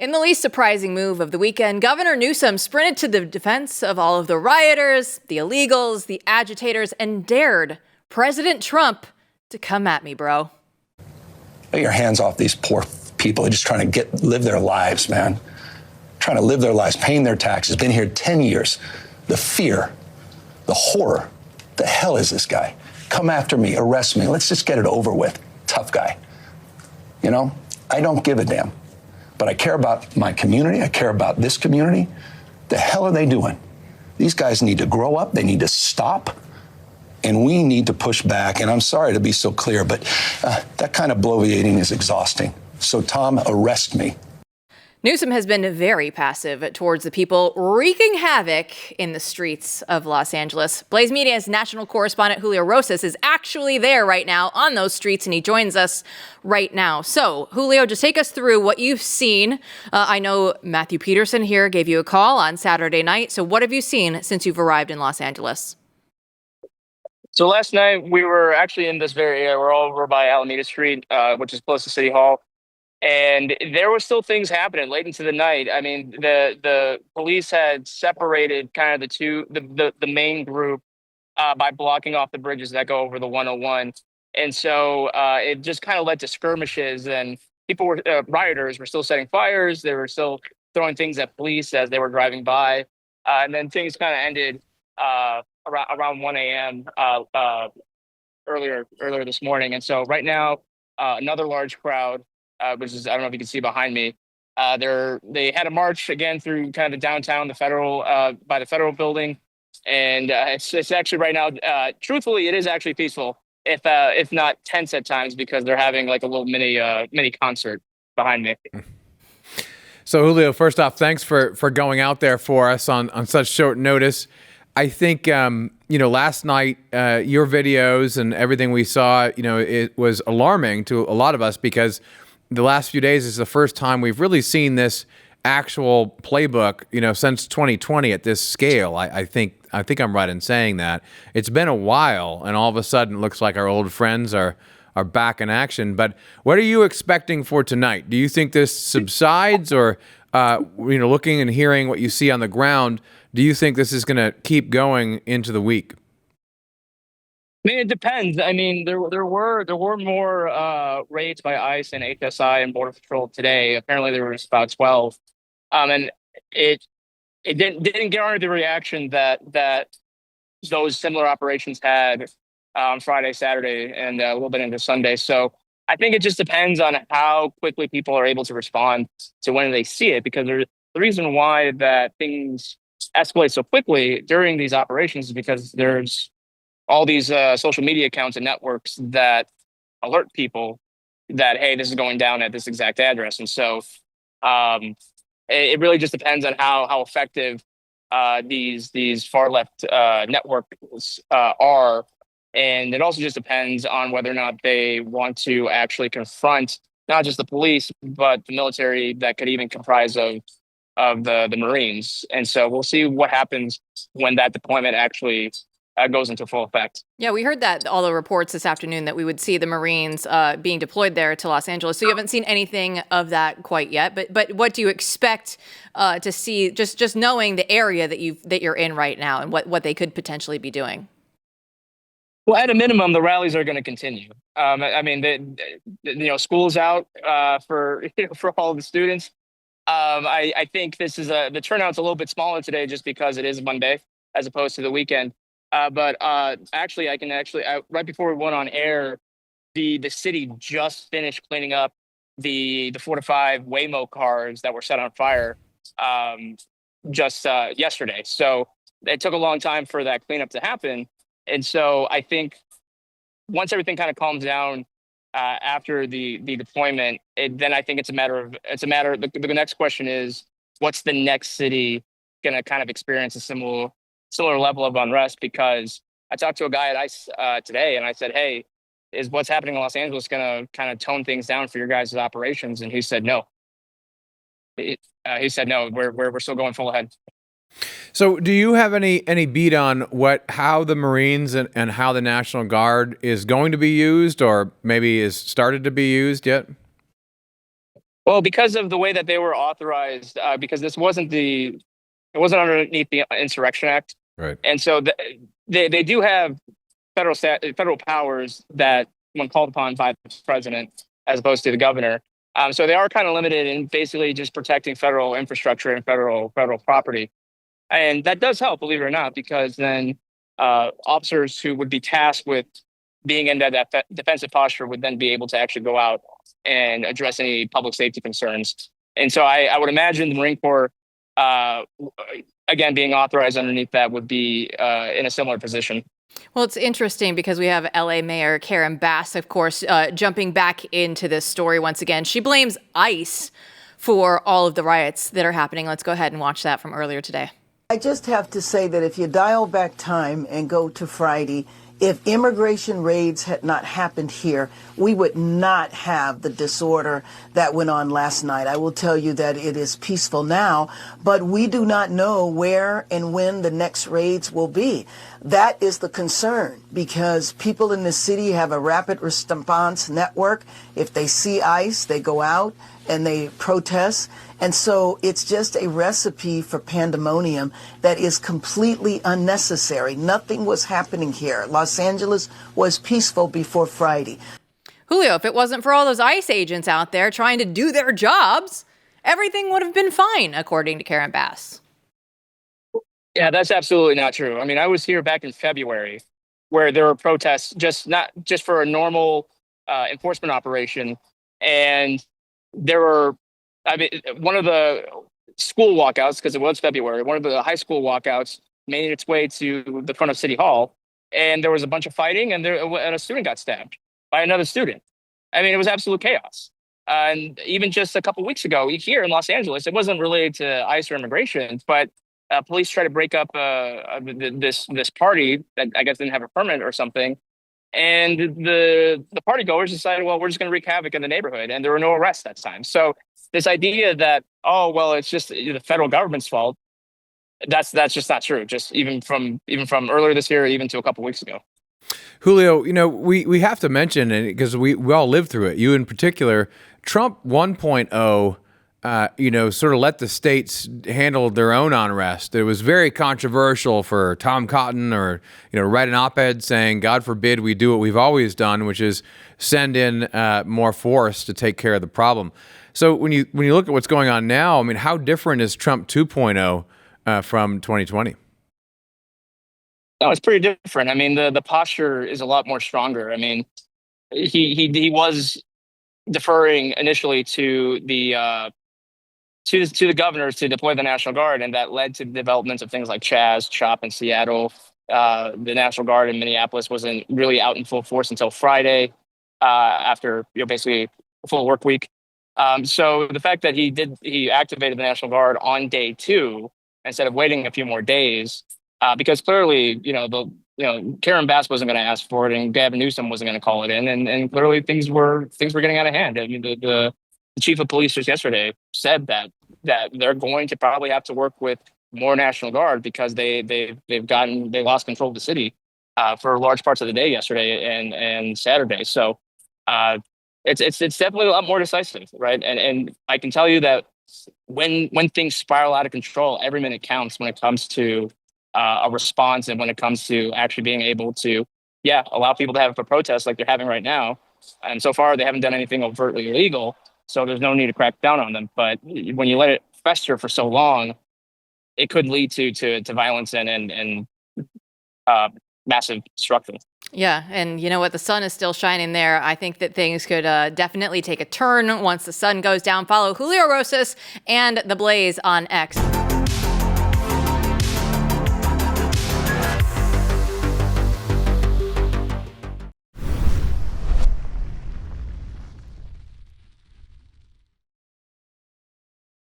In the least surprising move of the weekend, Governor Newsom sprinted to the defense of all of the rioters, the illegals, the agitators, and dared President Trump to come at me, bro. Get your hands off these poor people who are just trying to live their lives, man. Trying to live their lives, paying their taxes, been here 10 years. The fear, the horror. The hell is this guy? Come after me, arrest me. Let's just get it over with. Tough guy. You know, I don't give a damn. But I care about my community. I care about this community. The hell are they doing? These guys need to grow up. They need to stop. And we need to push back. And I'm sorry to be so clear, but that kind of bloviating is exhausting. So, Tom, arrest me. Newsom has been very passive towards the people wreaking havoc in the streets of Los Angeles. Blaze Media's national correspondent Julio Rosas is actually there right now on those streets, and he joins us right now. So, Julio, just take us through what you've seen. I know Matthew Peterson here gave you a call on Saturday night. So what have you seen since you've arrived in Los Angeles? So last night we were actually in this very area. We're all over by Alameda Street, which is close to City Hall. And there were still things happening late into the night. I mean, the police had separated kind of the main group by blocking off the bridges that go over the 101. And so it just kind of led to skirmishes, and rioters were still setting fires. They were still throwing things at police as they were driving by. And then things kind of ended around 1 a.m. Earlier this morning. And so right now, another large crowd, which is, I don't know if you can see behind me. They had a march again through kind of the downtown, by the federal building, and it's actually right now. Truthfully, it is actually peaceful, if not tense at times, because they're having like a little mini concert behind me. So Julio, first off, thanks for going out there for us on such short notice. I think last night your videos and everything we saw, it was alarming to a lot of us because the last few days is the first time we've really seen this actual playbook, since 2020 at this scale. I think I'm right in saying that. It's been a while, and all of a sudden it looks like our old friends are back in action. But what are you expecting for tonight? Do you think this subsides, or looking and hearing what you see on the ground, do you think this is going to keep going into the week? I mean, it depends. I mean, there were more raids by ICE and HSI and Border Patrol today. Apparently, there was about 12, and it didn't garner the reaction that those similar operations had on Friday, Saturday, and a little bit into Sunday. So I think it just depends on how quickly people are able to respond to when they see it, because the reason why that things escalate so quickly during these operations is because there's all these social media accounts and networks that alert people that, hey, this is going down at this exact address. And so it really just depends on how effective these far left networks are. And it also just depends on whether or not they want to actually confront not just the police, but the military that could even comprise of the Marines. And so we'll see what happens when that deployment actually goes into full effect. Yeah, we heard that all the reports this afternoon that we would see the Marines being deployed there to Los Angeles. So you haven't seen anything of that quite yet. But what do you expect to see? Just knowing the area that you're in right now and what they could potentially be doing. Well, at a minimum, the rallies are going to continue. I mean, school's out for all the students. I think the turnout's a little bit smaller today just because it is Monday as opposed to the weekend. But actually, right before we went on air, the city just finished cleaning up the 4 to 5 Waymo cars that were set on fire just yesterday. So it took a long time for that cleanup to happen. And so I think once everything kind of calms down after the deployment, then I think it's a matter. The next question is, what's the next city going to kind of experience a similar level of unrest? Because I talked to a guy at ICE today, and I said, hey, is what's happening in Los Angeles going to kind of tone things down for your guys' operations? And he said no. He said no, we're still going full ahead. So do you have any beat on how the Marines and how the National Guard is going to be used, or maybe is started to be used yet? Well, because of the way that they were authorized, because it wasn't underneath the Insurrection Act, Right. and so they do have federal powers that, when called upon by the president, as opposed to the governor. So they are kind of limited in basically just protecting federal infrastructure and federal property, and that does help, believe it or not, because then officers who would be tasked with being in that defensive posture would then be able to actually go out and address any public safety concerns. And so I would imagine the Marine Corps, again, being authorized underneath that, would be in a similar position. Well, it's interesting because we have LA Mayor Karen Bass, of course, jumping back into this story once again. She blames ICE for all of the riots that are happening. Let's go ahead and watch that from earlier today. I just have to say that if you dial back time and go to Friday, if immigration raids had not happened here, we would not have the disorder that went on last night. I will tell you that it is peaceful now, but we do not know where and when the next raids will be. That is the concern, because people in the city have a rapid response network. If they see ICE, they go out and they protest. And so it's just a recipe for pandemonium that is completely unnecessary. Nothing was happening here. Los Angeles was peaceful before Friday. Julio, if it wasn't for all those ICE agents out there trying to do their jobs, everything would have been fine, according to Karen Bass. Yeah, that's absolutely not true. I mean, I was here back in February where there were protests, not just for a normal enforcement operation. And there were, one of the school walkouts, because it was February, one of the high school walkouts made its way to the front of City Hall. And there was a bunch of fighting, and a student got stabbed by another student. I mean, it was absolute chaos. And even just a couple weeks ago, here in Los Angeles, it wasn't related to ICE or immigration, but police tried to break up this party that I guess didn't have a permit or something. And the party goers decided, well, we're just going to wreak havoc in the neighborhood. And there were no arrests that time. So this idea that, oh, well, it's just the federal government's fault, that's just not true. Just even from earlier this year, even to a couple weeks ago. Julio, we have to mention, and because we all lived through it, you in particular, Trump 1.0, sort of let the states handle their own unrest. It was very controversial for Tom Cotton or, write an op-ed saying, God forbid we do what we've always done, which is send in more force to take care of the problem. So when you look at what's going on now, I mean, how different is Trump 2.0 from 2020? No, it's pretty different. I mean, the posture is a lot more stronger. I mean, he was deferring initially to the governors to deploy the National Guard, and that led to developments of things like CHOP in Seattle. The National Guard in Minneapolis wasn't really out in full force until Friday, after basically a full work week. So the fact that he activated the National Guard on day 2 instead of waiting a few more days, because clearly Karen Bass wasn't going to ask for it, and Gavin Newsom wasn't going to call it in, and clearly things were getting out of hand. I mean, the chief of police just yesterday said that they're going to probably have to work with more National Guard because they lost control of the city for large parts of the day yesterday and Saturday. So it's definitely a lot more decisive, right? And I can tell you that when things spiral out of control, every minute counts when it comes to a response, and when it comes to actually being able to allow people to have a protest like they're having right now. And so far they haven't done anything overtly illegal, so there's no need to crack down on them. But when you let it fester for so long, it could lead to violence and massive destruction. Yeah, and you know what? The sun is still shining there. I think that things could definitely take a turn once the sun goes down. Follow Julio Rosas and The Blaze on X.